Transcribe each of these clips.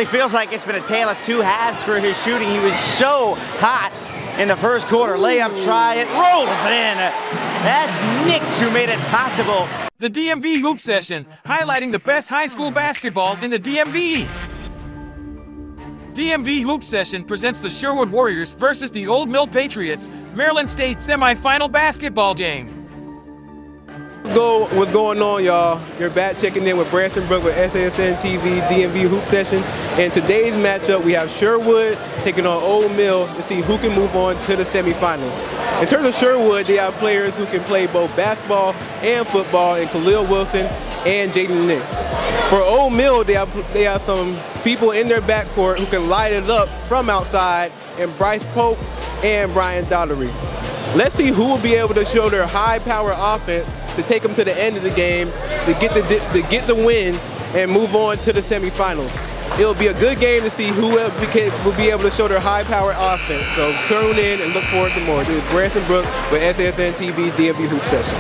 really feels like it's been a tale of two halves for his shooting. He was so hot in the first quarter. Layup try, it rolls in. That's Nix who made it possible. The DMV Hoop Session, highlighting the best high school basketball in the DMV. DMV Hoop Session presents the Sherwood Warriors versus the Old Mill Patriots, Maryland State semifinal basketball game. What's going on, y'all? You're back checking in with Branson Brook with SASN TV DMV Hoop Session. And today's matchup, we have Sherwood taking on Old Mill to see who can move on to the semifinals. In terms of Sherwood, they have players who can play both basketball and football, in Khalil Wilson and Jaden Nix. For Old Mill, they have some people in their backcourt who can light it up from outside, and Bryce Pope and Brian Daughtery. Let's see who will be able to show their high-power offense to take them to the end of the game, to get the win and move on to the semifinals. It'll be a good game to see who will be able to show their high-power offense. So tune in and look forward to more. This is Branson Brook with SASN TV DMV Hoop Session.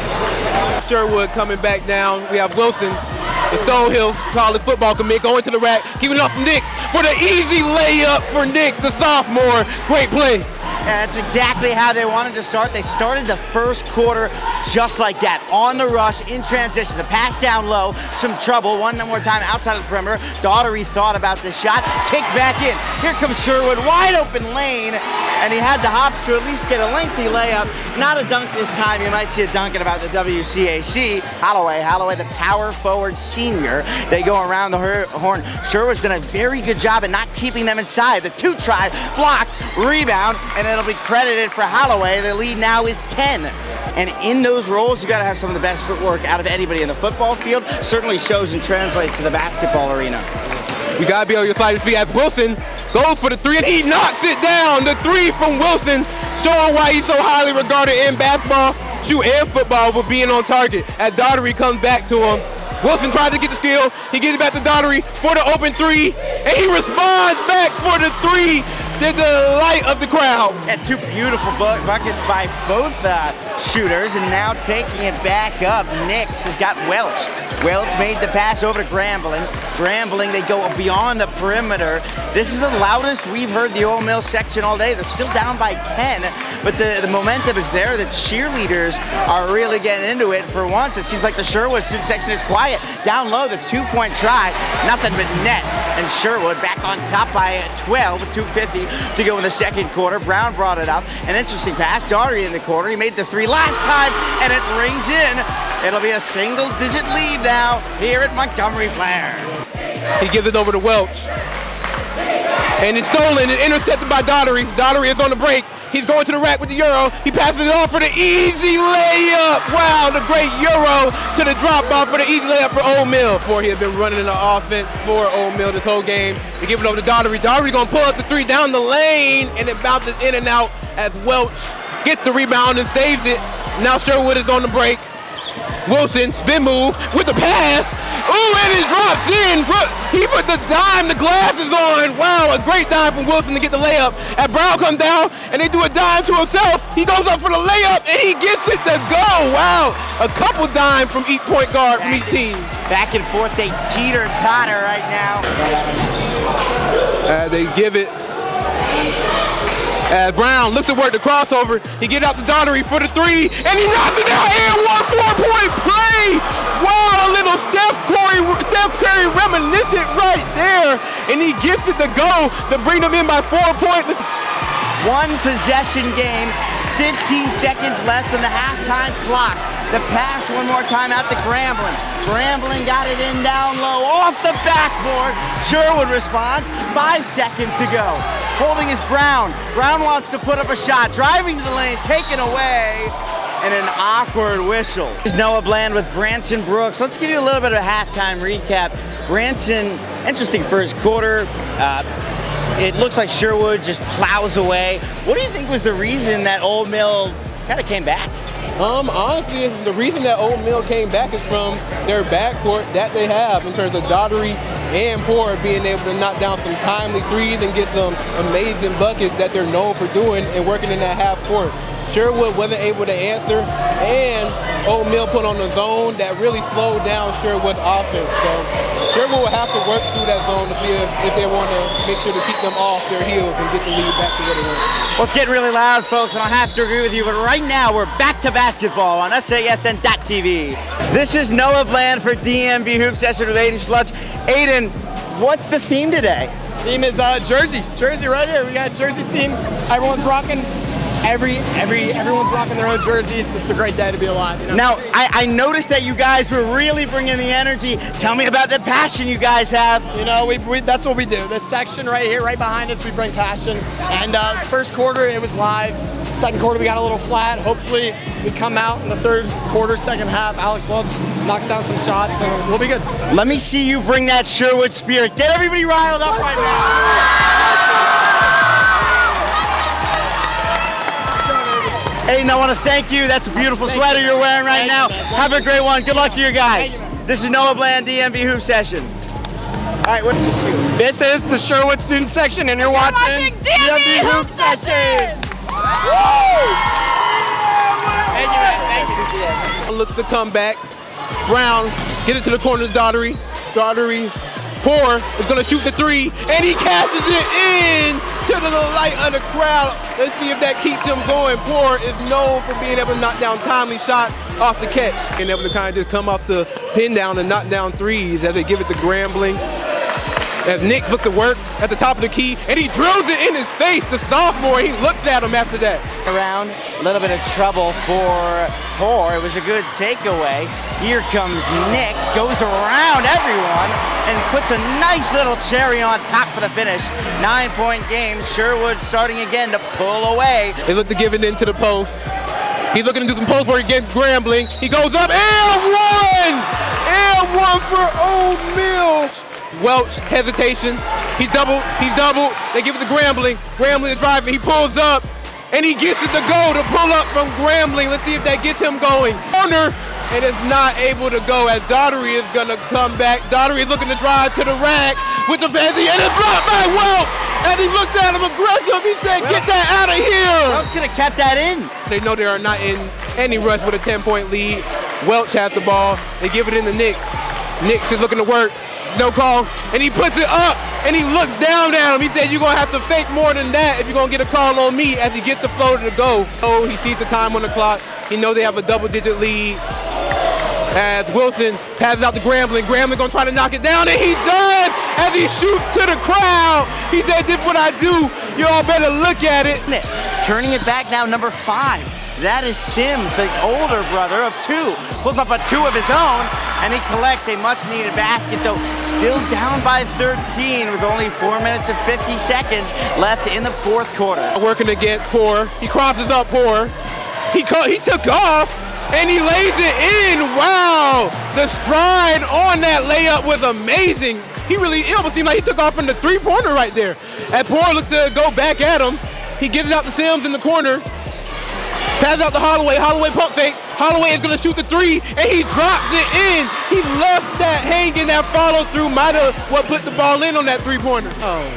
Sherwood coming back down. We have Wilson, the Stonehill college football commit, going to the rack, keeping it off Nix for the easy layup for Nix, the sophomore. Great play. Yeah, that's exactly how they wanted to start. They started the first quarter just like that, on the rush, in transition. The pass down low, some trouble. One more time outside of the perimeter. Daughtery thought about the shot, kicked back in. Here comes Sherwood, wide open lane, and he had the hops to at least get a lengthy layup. Not a dunk this time. You might see a dunk at about the WCAC. Holloway, the power forward senior. They go around the horn. Sherwood's done a very good job at not keeping them inside. The two try, blocked, rebound, and it'll be credited for Holloway. The lead now is 10. And in those roles, you gotta have some of the best footwork out of anybody in the football field. Certainly shows and translates to the basketball arena. You gotta be on your side of your feet as Wilson goes for the three, and he knocks it down. The three from Wilson, showing why he's so highly regarded in basketball, shoot, and football, but being on target. As Daughtery comes back to him, Wilson tried to get the steal. He gets it back to Daughtery for the open three, and he responds back for the three. The delight of the crowd. And two beautiful buckets by both shooters, and now taking it back up, Nix has got Welch. Welch made the pass over to Grambling. Grambling, they go beyond the perimeter. This is the loudest we've heard the Old Mill section all day. They're still down by 10, but the momentum is there. The cheerleaders are really getting into it. For once, it seems like the Sherwood student section is quiet. Down low, the two-point try, nothing but net. And Sherwood back on top by 12 with 2:50 to go in the second quarter. Brown brought it up. An interesting pass. Daughtery in the corner. He made the three last time, and it rings in. It'll be a single-digit lead now here at Montgomery Blair. He gives it over to Welch. And it's stolen and intercepted by Daughtery. Daughtery is on the break. He's going to the rack with the Euro. He passes it off for the easy layup. Wow, the great Euro to the drop off for the easy layup for Old Mill. Before he had been running the offense for Old Mill this whole game. They give it over to Daughtery. Daughtery gonna pull up the three down the lane, and it bounces in and out as Welch gets the rebound and saves it. Now Sherwood is on the break. Wilson, spin move with the pass. Ooh, and it drops in. He put the dime, the glasses on. Wow, a great dime from Wilson to get the layup. As Brown comes down and they do a dime to himself, he goes up for the layup and he gets it to go. Wow, a couple dimes from each point guard from each team. Back and forth, they teeter-totter right now. They give it. As Brown looks to work the crossover, he gets out the Daughtery for the three, and he knocks it down and 1 4-point play. Wow, a little Steph Curry reminiscent right there, and he gets it to go to bring them in by 4 points. One possession game, 15 seconds left on the halftime clock. The pass one more time out to Grambling. Grambling got it in down low, off the backboard. Sherwood responds, 5 seconds to go. Holding is Brown. Brown wants to put up a shot, driving to the lane, taken away, and an awkward whistle. This is Noah Bland with Branson Brooks. Let's give you a little bit of a halftime recap. Branson, interesting first quarter. It looks like Sherwood just plows away. What do you think was the reason that Old Mill kind of came back? Honestly, the reason that Old Mill came back is from their backcourt that they have in terms of Daughtery and Poor being able to knock down some timely threes and get some amazing buckets that they're known for doing and working in that half court. Sherwood wasn't able to answer, and Old Mill put on a zone that really slowed down Sherwood's offense. So Sherwood will have to work through that zone to see if they want to make sure to keep them off their heels and get the lead back to where they want. Well, it's getting really loud, folks, and I have to agree with you, but right now we're back to basketball on SASN.TV. This is Noah Bland for DMV Hoop Session with Aiden Schlutz. Aiden, what's the theme today? Theme is Jersey. Jersey right here. We got Jersey team. Everyone's rocking. Everyone's rocking their own jersey. It's a great day to be alive. You know? Now, I noticed that you guys were really bringing the energy. Tell me about the passion you guys have. You know, that's what we do. This section right here, right behind us, we bring passion. And first quarter, it was live. Second quarter, we got a little flat. Hopefully, we come out in the third quarter, second half. Alex Welch knocks down some shots, and we'll be good. Let me see you bring that Sherwood spirit. Get everybody riled up right now. Aiden, I want to thank you. That's a beautiful sweater you're wearing right now. Have a great one. Good luck to you guys. This is Noah Bland, DMV Hoop Session. All right, what is this here? This is the Sherwood student section, and you're watching DMV Hoop Session. Thank you, man. Thank you. Looks to come back. Brown gets it to the corner of Daughtery. Daughtery, Poor is going to shoot the three, and he cashes it in to the light of the crowd. Let's see if that keeps him going. Poor is known for being able to knock down timely shots off the catch. Being able to kind of just come off the pin down and knock down threes as they give it to Grambling. As Knicks look to work at the top of the key, and he drills it in his face, the sophomore. He looks at him after that. Around, a little bit of trouble for Poor. It was a good takeaway. Here comes Knicks, goes around everyone, and puts a nice little cherry on top for the finish. 9-point game. Sherwood starting again to pull away. They look to give it into the post. He's looking to do some post work against Grambling. He goes up, and one! And one for Old Mill. Welch, hesitation. He's doubled. They give it to Grambling. Grambling is driving. He pulls up, and he gets it to go to pull up from Grambling. Let's see if that gets him going. Corner, and it's not able to go as Daughtery is going to come back. Daughtery is looking to drive to the rack with the fancy, and it's blocked by Welch. As he looked at him aggressive, he said, "Get that out of here." Welch could have kept that in. They know they are not in any rush with a 10-point lead. Welch has the ball. They give it in to Knicks. Knicks is looking to work. No call, and he puts it up, and he looks down at him. He said, "You're going to have to fake more than that if you're going to get a call on me," as he gets the floater to go. So he sees the time on the clock. He knows they have a double-digit lead. As Wilson passes out to Grambling. Grambling going to try to knock it down, and he does as he shoots to the crowd. He said, "This is what I do. You all better look at it." Turning it back now, number 5. That is Sims, the older brother of 2. Pulls up a 2 of his own, and he collects a much-needed basket, though still down by 13 with only 4 minutes and 50 seconds left in the fourth quarter. Working against Poor. He crosses up Poor. He took off, and he lays it in. Wow! The stride on that layup was amazing. It almost seemed like he took off from the three-pointer right there. As Poor looks to go back at him, he gives it out to Sims in the corner. Passes out to Holloway. Holloway pump fake. Holloway is going to shoot the three, and he drops it in. He left that hanging. That follow through might have what put the ball in on that three-pointer.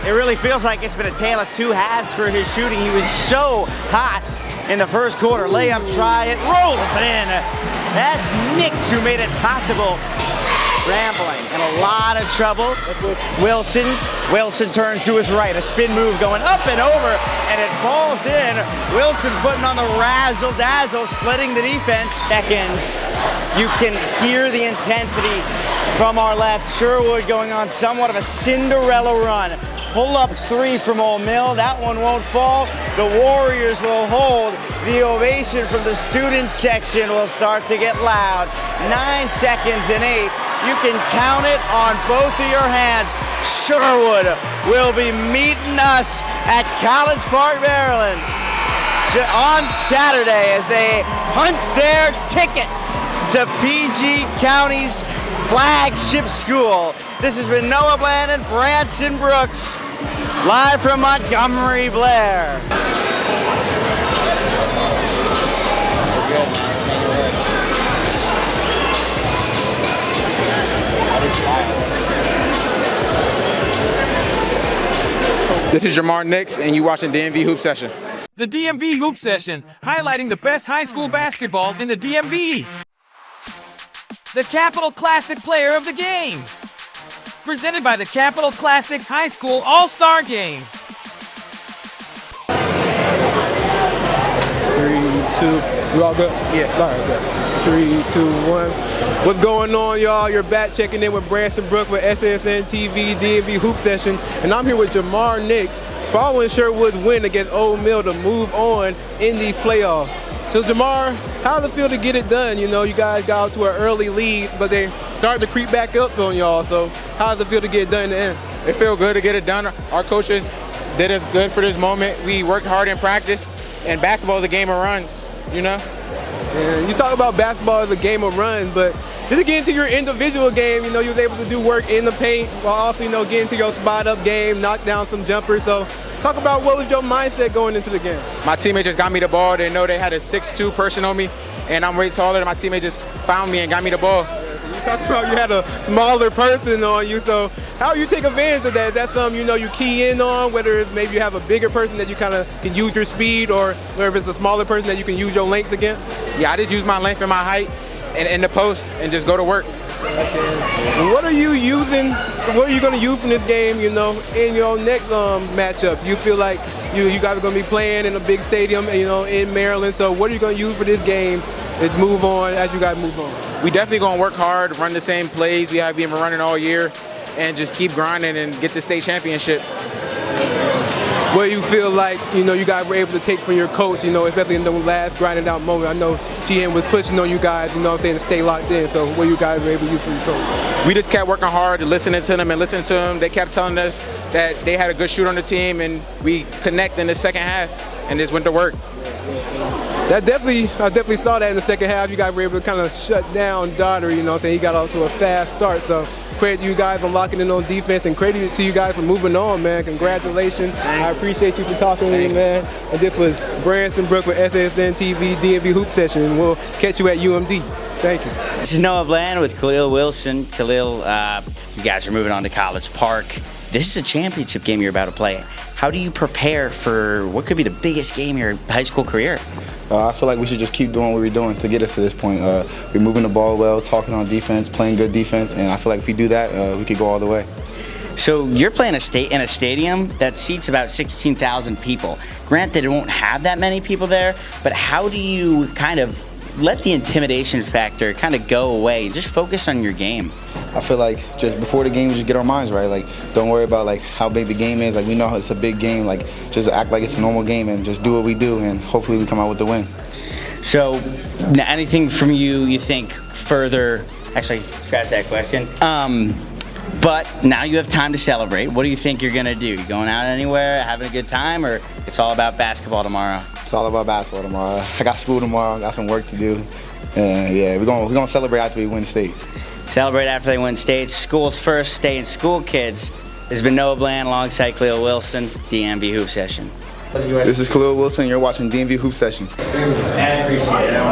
It really feels like it's been a tale of two halves for his shooting. He was so hot in the first quarter. Layup try, it rolls in. That's Knicks who made it possible. Rambling in a lot of trouble. Wilson turns to his right. A spin move going up and over, and it falls in. Wilson putting on the razzle-dazzle, splitting the defense. Seconds. You can hear the intensity from our left. Sherwood going on somewhat of a Cinderella run. Pull-up 3 from Old Mill. That one won't fall. The Warriors will hold. The ovation from the student section will start to get loud. 9 seconds and 8. You can count it on both of your hands. Sherwood will be meeting us at College Park, Maryland on Saturday as they punch their ticket to PG County's flagship school. This has been Noah Bland and Branson Brooks, live from Montgomery, Blair. This is Jamar, and you watching DMV Hoop Session. The DMV Hoop Session, highlighting the best high school basketball in the DMV. The Capital Classic Player of the Game. Presented by the Capital Classic High School All-Star Game. 3, 2, we all good? Yeah. All right, good. 3, 2, 1. What's going on, y'all? You're back checking in with Branson Brook with SASN TV DMV Hoop Session, and I'm here with Jamar Nix, following Sherwood's win against Old Mill to move on in these playoffs. So Jamar, how does it feel to get it done? You know, you guys got out to an early lead, but they started to creep back up on y'all. So how does it feel to get it done in the end? It feels good to get it done. Our coaches did us good for this moment. We worked hard in practice, and basketball is a game of runs, you know? And you talk about basketball as a game of runs, but just to get into your individual game, you know, you was able to do work in the paint while also, you know, get into your spot-up game, knock down some jumpers. So talk about what was your mindset going into the game? My teammate just got me the ball. They know they had a 6'2" person on me, and I'm way taller, and my teammate just found me and got me the ball. You talked about you had a smaller person on you, so how you take advantage of that? Is that something, you know, you key in on, whether it's maybe you have a bigger person that you kind of can use your speed, or whether it's a smaller person that you can use your length against? Yeah, I just use my length and my height and in the post and just go to work. What are you using? What are you going to use from this game, you know, in your next matchup? You feel like you guys are going to be playing in a big stadium, you know, in Maryland. So what are you going to use for this game to move on as you guys move on? We definitely going to work hard, run the same plays we have been running all year, and just keep grinding and get the state championship. What do you feel like, you know, you guys were able to take from your coach, you know, especially in the last grinding out moment? I know Sheahin was pushing on you guys, you know what I'm saying, to stay locked in. So what you guys were able to use from your coach? We just kept working hard, listening to them. They kept telling us that they had a good shooter on the team, and we connect in the second half and just went to work. I definitely saw that in the second half. You guys were able to kind of shut down Daugherty, you know what I'm saying? He got off to a fast start. So credit to you guys for locking in on defense, and credit to you guys for moving on, man. Congratulations. I appreciate you for talking with me, man. And this was Branson Brook with SASN TV DMV Hoop Session. We'll catch you at UMD. Thank you. This is Noah Bland with Khalil Wilson. Khalil, you guys are moving on to College Park. This is a championship game you're about to play. How do you prepare for what could be the biggest game of your high school career? I feel like we should just keep doing what we're doing to get us to this point. We're moving the ball well, talking on defense, playing good defense, and I feel like if we do that, we could go all the way. So you're playing in a stadium that seats about 16,000 people. Granted, it won't have that many people there, but how do you kind of let the intimidation factor kind of go away and just focus on your game? I feel like just before the game, we just get our minds right. Like, don't worry about like how big the game is. Like, we know it's a big game. Like, just act like it's a normal game and just do what we do, and hopefully we come out with the win. So, anything from you think further? Actually, scratch that question. But now you have time to celebrate. What do you think you're gonna do? You going out anywhere, having a good time, or it's all about basketball tomorrow? It's all about basketball tomorrow. I got school tomorrow. Got some work to do. And yeah, we're gonna celebrate after we win states. Celebrate after they win states. School's first, stay in school, kids. This has been Noah Bland alongside Khalil Wilson, DMV Hoop Session. This is Khalil Wilson. You're watching DMV Hoop Session. I appreciate it.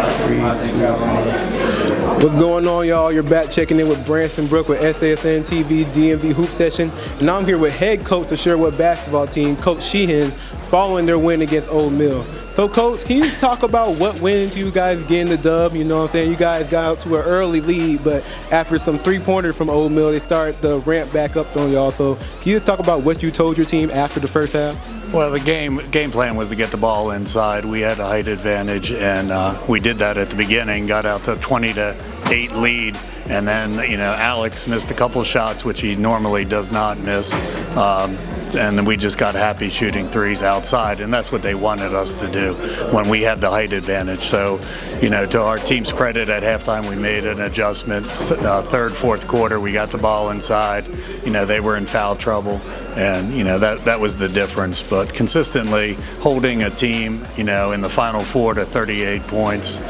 What's going on, y'all? You're back checking in with Branson Brook with SASN TV DMV Hoop Session. And I'm here with head coach of Sherwood basketball team, Coach Sheahin, following their win against Old Mill. So, Coach, can you just talk about what went into you guys getting the dub? You know what I'm saying? You guys got out to an early lead, but after some three-pointers from Old Mill, they started to ramp back up on y'all. So, can you just talk about what you told your team after the first half? Well, the game plan was to get the ball inside. We had a height advantage, and we did that at the beginning. Got out to 20-8 lead, and then Alex missed a couple shots, which he normally does not miss. And then we just got happy shooting threes outside, and that's what they wanted us to do when we had the height advantage. So, to our team's credit, at halftime we made an adjustment. Third, fourth quarter, we got the ball inside. They were in foul trouble, and that was the difference. But consistently holding a team, in the Final Four to 38 points,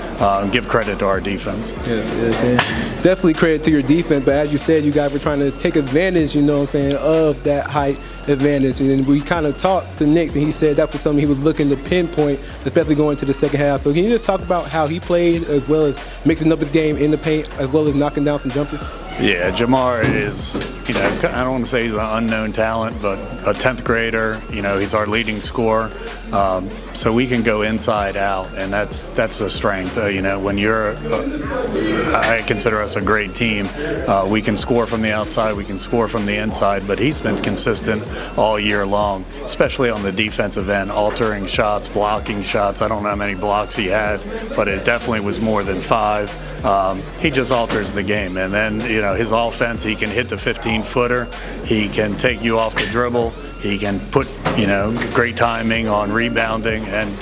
give credit to our defense. Yeah, definitely credit to your defense, but as you said, you guys were trying to take advantage, of that height advantage. And we kind of talked to Nick, and he said that was something he was looking to pinpoint, especially going to the second half. So can you just talk about how he played, as well as mixing up his game in the paint, as well as knocking down some jumpers? Yeah, Jamar is, I don't want to say he's an unknown talent, but a 10th grader. He's our leading scorer. So we can go inside out, and that's the strength. When I consider us a great team. We can score from the outside, we can score from the inside, but he's been consistent all year long, especially on the defensive end, altering shots, blocking shots. I don't know how many blocks he had, but it definitely was more than 5. He just alters the game, and then his offense, he can hit the 15-footer, he can take you off the dribble, he can put great timing on rebounding, and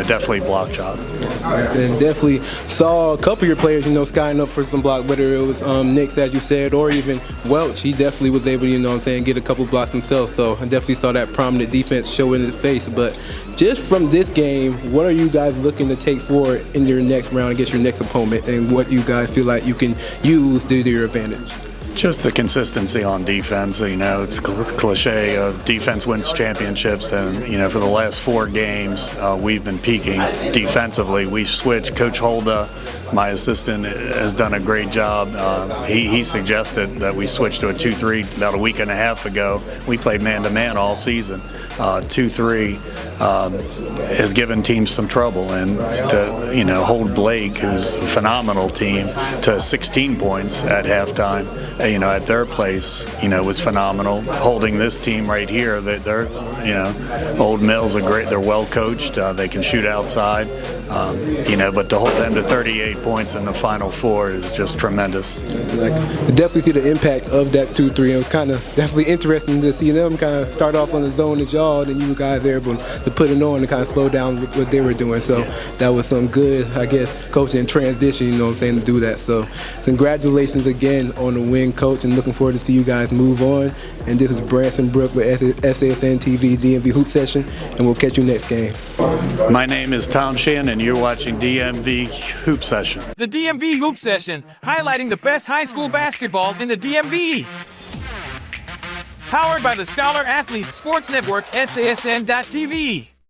definitely block shots. And definitely saw a couple of your players skying up for some block, whether it was Nix, as you said, or even Welch. He definitely was able to get a couple blocks himself, so I definitely saw that prominent defense show in his face. But just from this game, what are you guys looking to take forward in your next round against your next opponent, and what you guys feel like you can use to your advantage? Just the consistency on defense. It's cliche of defense wins championships, and for the last 4 games, we've been peaking defensively. We switched. Coach Holda, my assistant, has done a great job. He suggested that we switch to a 2-3 about a week and a half ago. We played man-to-man all season. 2-3 has given teams some trouble, and to hold Blake, who's a phenomenal team, to 16 points at halftime, at their place, was phenomenal. Holding this team right here, they're Old Mill's they're well coached. They can shoot outside, but to hold them to 38 points in the Final Four is just tremendous. Definitely see the impact of that 2-3. It was kind of definitely interesting to see them kind of start off on the zone as y'all, and you guys there, but to put it on and kind of slow down what they were doing. So that was some good, coaching and transition, to do that. So congratulations again on the win, Coach, and looking forward to see you guys move on. And this is Branson Brook with SASN TV DMV Hoop Session, and we'll catch you next game. My name is Tom Sheahin, and you're watching DMV Hoop Session. The DMV Hoop Session, highlighting the best high school basketball in the DMV. Powered by the Scholar Athletes Sports Network, SASN.TV.